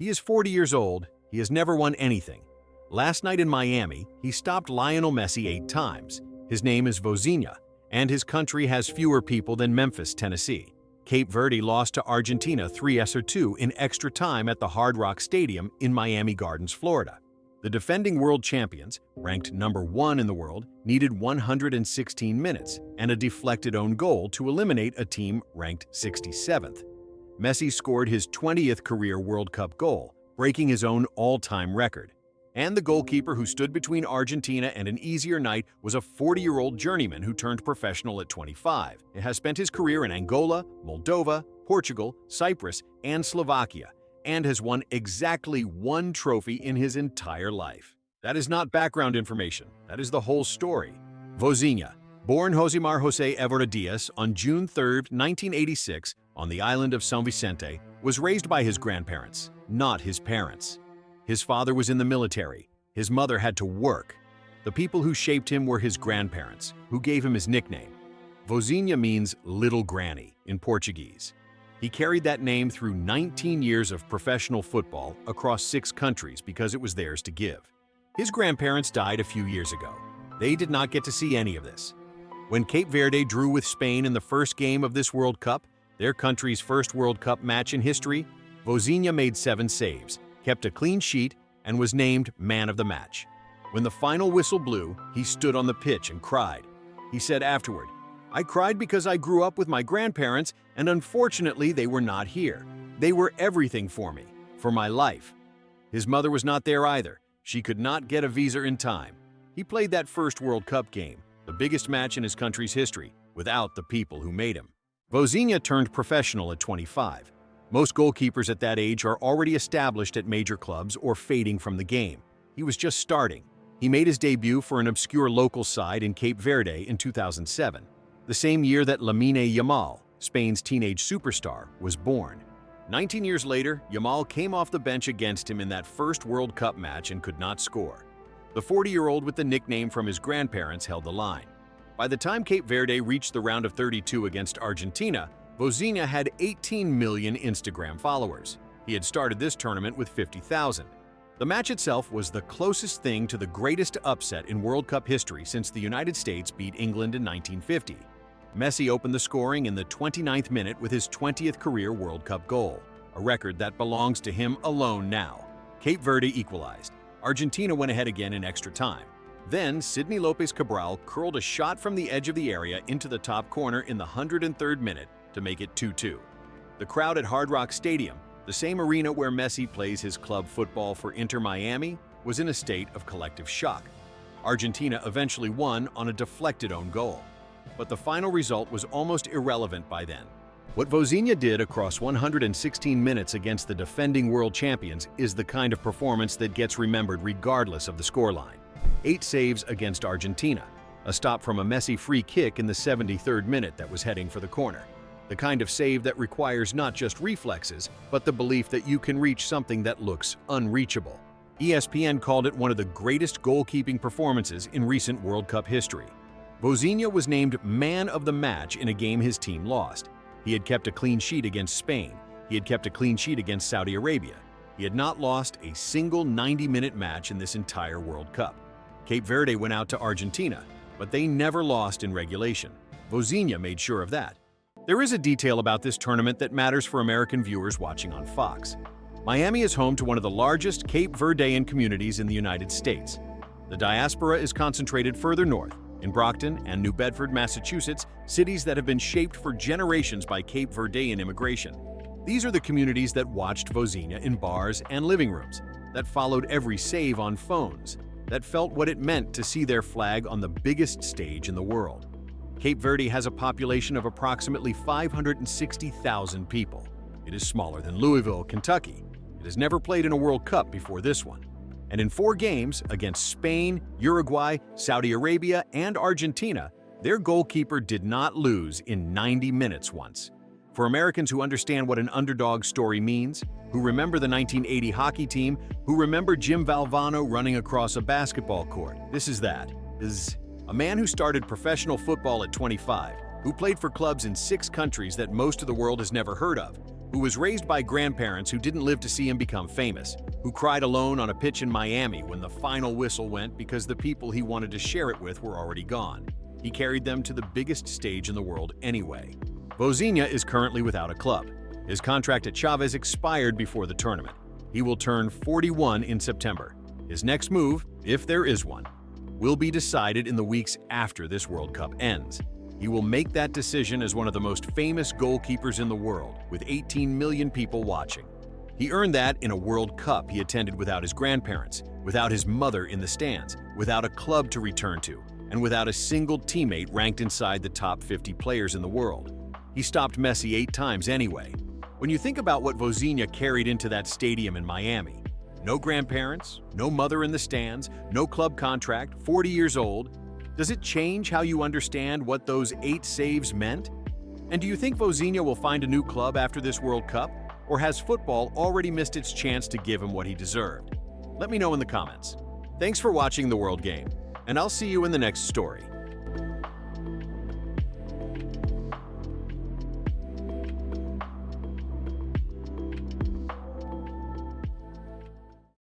He is 40 years old. He has never won anything. Last night in Miami, he stopped Lionel Messi 8 times. His name is Vozinha, and his country has fewer people than Memphis, Tennessee. Cape Verde lost to Argentina 3-2 in extra time at the Hard Rock Stadium in Miami Gardens, Florida. The defending world champions, ranked number 1 in the world, needed 116 minutes and a deflected own goal to eliminate a team ranked 67th. Messi scored his 20th career World Cup goal, breaking his own all-time record. And the goalkeeper who stood between Argentina and an easier night was a 40-year-old journeyman who turned professional at 25. He has spent his career in Angola, Moldova, Portugal, Cyprus, and Slovakia, and has won exactly 1 trophy in his entire life. That is not background information. That is the whole story. Vozinha, born Josimar José Évora Diaz on June 3, 1986, on the island of São Vicente, was raised by his grandparents, not his parents. His father was in the military. His mother had to work. The people who shaped him were his grandparents, who gave him his nickname. Vozinha means little granny in Portuguese. He carried that name through 19 years of professional football across 6 countries because it was theirs to give. His grandparents died a few years ago. They did not get to see any of this. When Cape Verde drew with Spain in the first game of this World Cup, their country's first World Cup match in history, Vozinha made 7 saves, kept a clean sheet, and was named man of the match. When the final whistle blew, he stood on the pitch and cried. He said afterward, "I cried because I grew up with my grandparents, and unfortunately they were not here. They were everything for me, for my life." His mother was not there either. She could not get a visa in time. He played that first World Cup game, the biggest match in his country's history, without the people who made him. Vozinha turned professional at 25. Most goalkeepers at that age are already established at major clubs or fading from the game. He was just starting. He made his debut for an obscure local side in Cape Verde in 2007, the same year that Lamine Yamal, Spain's teenage superstar, was born. 19 years later, Yamal came off the bench against him in that first World Cup match and could not score. The 40-year-old with the nickname from his grandparents held the line. By the time Cape Verde reached the round of 32 against Argentina, Vozinha had 18 million Instagram followers. He had started this tournament with 50,000. The match itself was the closest thing to the greatest upset in World Cup history since the United States beat England in 1950. Messi opened the scoring in the 29th minute with his 20th career World Cup goal, a record that belongs to him alone now. Cape Verde equalized. Argentina went ahead again in extra time. Then, Sidney Lopez Cabral curled a shot from the edge of the area into the top corner in the 103rd minute to make it 2-2. The crowd at Hard Rock Stadium, the same arena where Messi plays his club football for Inter Miami, was in a state of collective shock. Argentina eventually won on a deflected own goal. But the final result was almost irrelevant by then. What Vozinha did across 116 minutes against the defending world champions is the kind of performance that gets remembered regardless of the scoreline. 8 saves against Argentina, a stop from a Messi free kick in the 73rd minute that was heading for the corner. The kind of save that requires not just reflexes, but the belief that you can reach something that looks unreachable. ESPN called it one of the greatest goalkeeping performances in recent World Cup history. Vozinha was named man of the match in a game his team lost. He had kept a clean sheet against Spain. He had kept a clean sheet against Saudi Arabia. He had not lost a single 90-minute match in this entire World Cup. Cape Verde went out to Argentina, but they never lost in regulation. Vozinha made sure of that. There is a detail about this tournament that matters for American viewers watching on Fox. Miami is home to one of the largest Cape Verdean communities in the United States. The diaspora is concentrated further north, in Brockton and New Bedford, Massachusetts, cities that have been shaped for generations by Cape Verdean immigration. These are the communities that watched Vozinha in bars and living rooms, that followed every save on phones, that felt what it meant to see their flag on the biggest stage in the world. Cape Verde has a population of approximately 560,000 people. It is smaller than Louisville, Kentucky. It has never played in a World Cup before this one. And in 4 games against Spain, Uruguay, Saudi Arabia, and Argentina, their goalkeeper did not lose in 90 minutes once. For Americans who understand what an underdog story means, who remember the 1980 hockey team, who remember Jim Valvano running across a basketball court, this is that. Is a man who started professional football at 25, who played for clubs in 6 countries that most of the world has never heard of, who was raised by grandparents who didn't live to see him become famous, who cried alone on a pitch in Miami when the final whistle went because the people he wanted to share it with were already gone. He carried them to the biggest stage in the world anyway. Vozinha is currently without a club. His contract at Chavez expired before the tournament. He will turn 41 in September. His next move, if there is one, will be decided in the weeks after this World Cup ends. He will make that decision as one of the most famous goalkeepers in the world, with 18 million people watching. He earned that in a World Cup he attended without his grandparents, without his mother in the stands, without a club to return to, and without a single teammate ranked inside the top 50 players in the world. He stopped Messi 8 times anyway. When you think about what Vozinha carried into that stadium in Miami, no grandparents, no mother in the stands, no club contract, 40 years old, does it change how you understand what those 8 saves meant? And do you think Vozinha will find a new club after this World Cup? Or has football already missed its chance to give him what he deserved? Let me know in the comments. Thanks for watching The World Game, and I'll see you in the next story.